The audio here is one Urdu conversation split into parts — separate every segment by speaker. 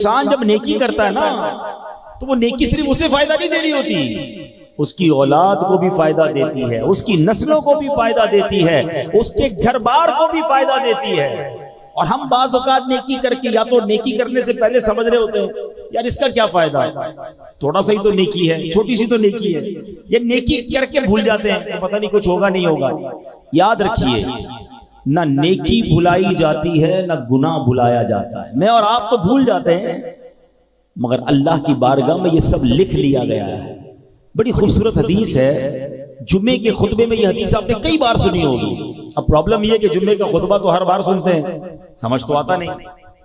Speaker 1: انسان جب نیکی کرتا ہے نا تو وہ نیکی صرف اسے فائدہ نہیں دے رہی ہوتی، اس کی اولاد کو بھی فائدہ دیتی ہے، اس کی نسلوں کو بھی فائدہ دیتی ہے، اس کے گھر بار کو بھی فائدہ دیتی ہے۔ اور ہم بعض اوقات نیکی کر کے یا تو نیکی کرنے سے پہلے سمجھ رہے ہوتے ہیں یار اس کا کیا فائدہ ہے، تھوڑا سا ہی تو نیکی ہے، چھوٹی سی تو نیکی ہے، یہ نیکی کر کے بھول جاتے ہیں، پتہ نہیں کچھ ہوگا نہیں ہوگا۔ یاد رکھیے نہ نیکی بھلائی جاتی ہے نہ گناہ بھلایا جاتا ہے۔ میں اور آپ تو بھول جاتے ہیں مگر اللہ کی بارگاہ میں یہ سب لکھ لیا گیا ہے۔ بڑی خوبصورت حدیث ہے، جمعے کے خطبے میں یہ حدیث آپ نے کئی بار سنی ہوگی۔ اب پرابلم یہ ہے کہ جمعے کا خطبہ تو ہر بار سنتے ہیں، سمجھ تو آتا نہیں،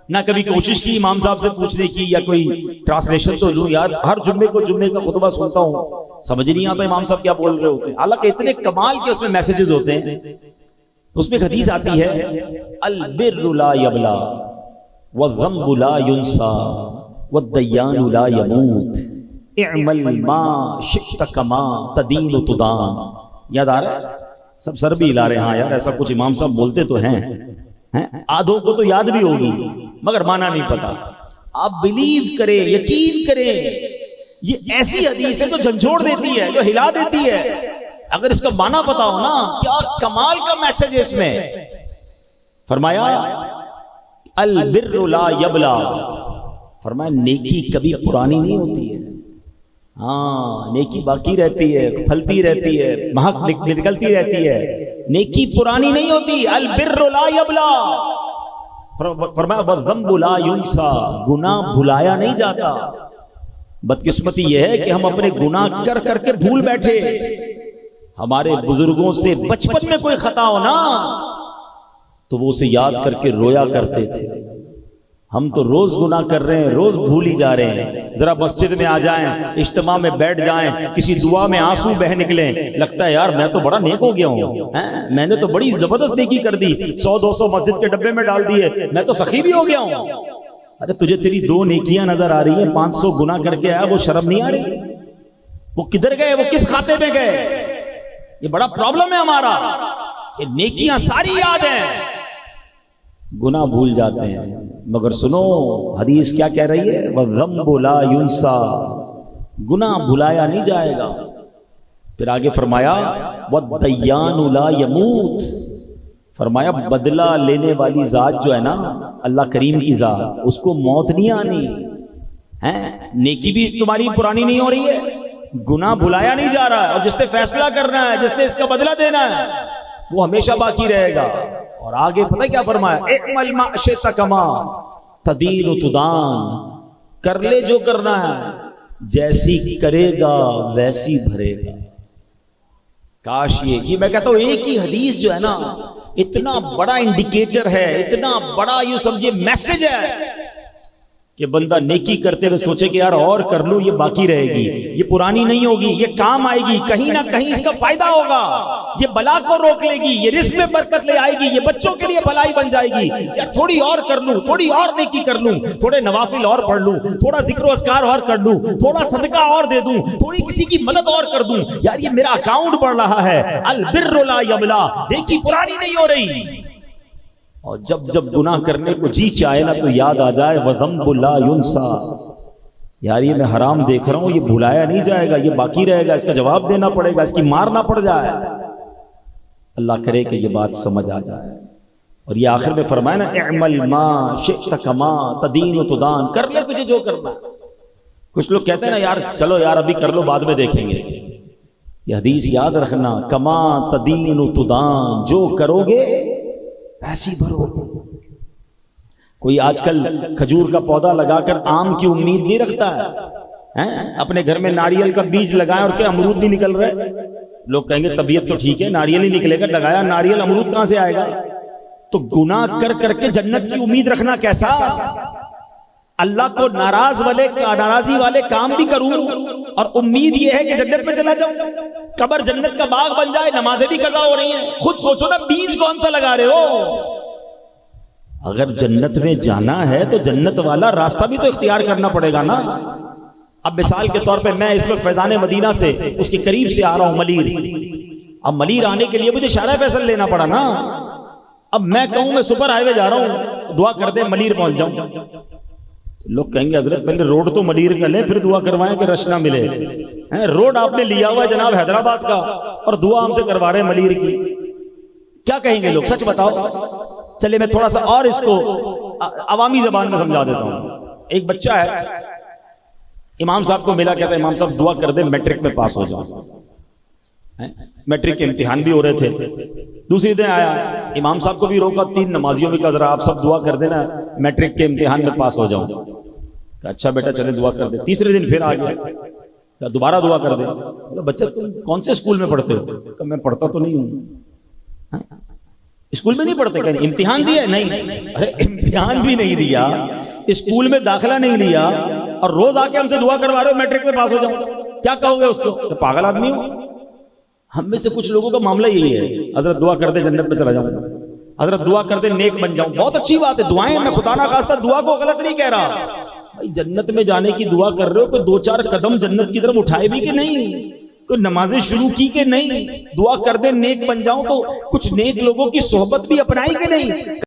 Speaker 1: نہ کبھی کوشش کی امام صاحب سے پوچھنے کی یا کوئی ٹرانسلیشن تو لوں، یار ہر جمعے کو جمعے کا خطبہ سنتا ہوں، سمجھ نہیں آتا امام صاحب کیا بول رہے ہوتے ہیں، حالانکہ اتنے کمال کے اس میں میسیجز ہوتے ہیں۔ اس میں ایک حدیث آتی ہے، البر لا یبلا والذنب لا ینسا والدیان لا یموت اعمل ما شئت کما تدین تدان۔ یاد آ رہا ہے؟ سب سر بھی ہلا رہے ہیں، ہاں یار ایسا کچھ امام صاحب بولتے تو ہیں، آدھوں کو تو یاد بھی ہوگی مگر مانا نہیں پتا۔ آپ بلیو کریں، یقین کریں، یہ ایسی حدیث ہے جو جھنجھوڑ دیتی ہے، جو ہلا دیتی ہے۔ اگر اس کا معنی پتا ہو نا کیا کمال کا میسج ہے اس میں۔ فرمایا البر لا یبلا، فرمایا نیکی کبھی پرانی نہیں ہوتی ہے، ہاں نیکی باقی رہتی ہے، پھلتی رہتی ہے، مہک نکلتی رہتی ہے، نیکی پرانی نہیں ہوتی۔ البر لا یبلا، فرمایا والذنب لا ینسا، گناہ بھلایا نہیں جاتا۔ بدقسمتی یہ ہے کہ ہم اپنے گناہ کر کر کے بھول بیٹھے۔ ہمارے بزرگوں سے بچپن میں کوئی خطا ہو نا تو وہ اسے یاد کر کے رویا کرتے تھے۔ ہم تو روز گناہ کر رہے ہیں، روز بھول ہی جا رہے ہیں۔ ذرا مسجد میں آ جائیں، اجتماع میں بیٹھ جائیں، کسی دعا میں آنسو بہ نکلیں، لگتا ہے یار میں تو بڑا نیک ہو گیا ہوں، میں نے تو بڑی زبردست نیکی کر دی، 100-200 مسجد کے ڈبے میں ڈال دیے، میں تو سخی بھی ہو گیا ہوں۔ ارے تجھے تیری 2 نیکیاں نظر آ رہی ہیں، 500 گناہ کر کے آیا، وہ شرم نہیں آ رہی؟ وہ کدھر گئے، وہ کس کھاتے میں گئے؟ یہ بڑا پرابلم ہے ہمارا کہ نیکیاں ساری یاد ہیں، گناہ بھول جاتے ہیں۔ مگر سنو حدیث کیا کہہ رہی ہے، وَالذَّنبُ لَا يُنسَى، گناہ بھلایا نہیں جائے گا۔ پھر آگے فرمایا وَالدَّيَّانُ لَا يَمُوتُ، فرمایا بدلہ لینے والی ذات جو ہے نا اللہ کریم کی ذات، اس کو موت نہیں آنی ہے۔ نیکی بھی تمہاری پرانی نہیں ہو رہی ہے، گناہ بھلایا نہیں جا رہا ہے، اور جس نے فیصلہ کرنا ہے، جس نے اس کا بدلہ دینا ہے وہ ہمیشہ باقی رہے گا۔ اور آگے پتہ کیا فرمایا، اعمل ما شئت کما تدین تدان، کر لے جو کرنا ہے، جیسی کرے گا ویسی بھرے گا۔ کاش یہ میں کہتا ہوں ایک ہی حدیث جو ہے نا اتنا بڑا انڈیکیٹر ہے، اتنا بڑا یوں سمجھے میسج ہے کہ بندہ نیکی کرتے ہوئے سوچے کہ یار اور کر لوں، یہ باقی رہے گی، یہ پرانی نہیں ہوگی، یہ کام آئے گی، کہیں نہ کہیں اس کا فائدہ ہوگا، یہ بلا کو روک لے گی، یہ رزق میں برکت لے آئے گی، یہ بچوں کے لیے بھلائی بن جائے گی، یار تھوڑی اور کر لوں، تھوڑی اور نیکی کر لوں، تھوڑے نوافل اور پڑھ لوں، تھوڑا ذکر و اذکار اور کر لوں، تھوڑا صدقہ اور دے دوں، تھوڑی کسی کی مدد اور کر دوں، یار یہ میرا اکاؤنٹ بڑھ رہا ہے۔ البر لا یبلا، نیکی پرانی نہیں ہو رہی۔ اور جب جب گناہ کرنے کو جی چاہے نا تو یاد آ جائے وَذَنبُ لَا يُنسَى، یار یہ میں حرام دیکھ رہا ہوں، یہ بھلایا نہیں جائے گا، یہ باقی رہے گا، اس کا جواب دینا پڑے گا، اس کی مار نہ پڑ جائے۔ اللہ کرے کہ یہ بات سمجھ آ جائے۔ اور یہ آخر میں فرمایا نا اعمل ما شئت کما تدین تدان، کر لے تجھے جو کرنا۔ کچھ لوگ کہتے ہیں نا یار چلو یار ابھی کر لو بعد میں دیکھیں گے، یہ حدیث یاد رکھنا، کما تدین تدان، جو کرو گے ایسی بھرو۔ کوئی آج کل کھجور کا پودا لگا کر آم کی امید نہیں رکھتا ہے، اپنے گھر میں ناریل کا بیج لگائیں اور کیا امرود نہیں نکل رہے؟ لوگ کہیں گے طبیعت تو ٹھیک ہے، ناریل ہی نکلے گا، لگایا ناریل، امرود کہاں سے آئے گا؟ تو گناہ کر کر کے جنت کی امید رکھنا کیسا؟ اللہ کو ناراضی والے کام بھی کروں اور امید یہ ہے کہ جنت میں چلا جاؤں، قبر جنت کا باغ بن جائے، نمازیں بھی قضا ہو رہی ہیں۔ خود سوچو نا بیج کون سا لگا رہے ہو؟ اگر جنت میں جانا ہے تو جنت والا راستہ بھی تو اختیار کرنا پڑے گا نا۔ اب مثال کے طور پہ میں اس وقت فیضان مدینہ سے اس کے قریب سے آ رہا ہوں ملیر، اب ملیر آنے کے لیے مجھے شارع فیصل لینا پڑا نا۔ اب میں کہوں میں سپر ہائی وے جا رہا ہوں، دعا کر دے ملیر پہنچ جاؤں، لوگ کہیں گے حضرت پہلے روڈ تو ملیر کا لیں پھر دعا کروائیں کہ رش نہ ملے. روڈ آپ نے لیا ہوا ہے جناب حیدرآباد کا اور دعا ہم سے کروا رہے ہیں ملیر کی. کیا کہیں گے لوگ؟ سچ بتاؤ. چلے میں تھوڑا سا اور اس کو عوامی زبان میں سمجھا دیتا ہوں. ایک بچہ ہے, امام صاحب کو ملا, کہتا ہے امام صاحب دعا کر دیں میٹرک میں پاس ہو جاؤں. میٹرک کے امتحان بھی ہو رہے تھے. دوسری دن آیا, امام صاحب کو بھی روکا, 3 نمازیوں میں کہا ذرا آپ سب دعا کر دینا میٹرک کے امتحان میں پاس ہو جاؤں. اچھا بیٹا چلے دعا کر دے. تیسرے دن پھر آ گیا, دوبارہ دعا کر دے. بچہ تم کون سے اسکول میں پڑھتے ہو؟ میں پڑھتا تو نہیں ہوں. اسکول میں نہیں پڑھتے؟ کہیں امتحان دیا؟ نہیں. ارے امتحان بھی نہیں دیا, اسکول میں داخلہ نہیں لیا, اور روز آ کے ہم سے دعا کروا رہے ہو میٹرک میں پاس ہو جاؤں. کیا کہو گے اس کو؟ پاگل آدمی ہو. ہم میں سے کچھ لوگوں کا معاملہ یہی ہے, حضرت دعا کر دے جنت میں چلا جاؤں, حضرت دعا کر دے نیک بن جاؤں. بہت اچھی بات ہے دعائیں, میں خدا نہ خواستہ دعا کو غلط نہیں کہہ رہا. بھائی جنت میں جانے کی دعا کر رہے ہو, کوئی 2-4 قدم جنت کی طرف اٹھائے بھی کہ نہیں؟ کوئی نمازیں شروع کی کہ نہیں؟ دعا کر دے نیک بن جاؤں تو کچھ نیک لوگوں کی صحبت بھی اپنائی کہ نہیں؟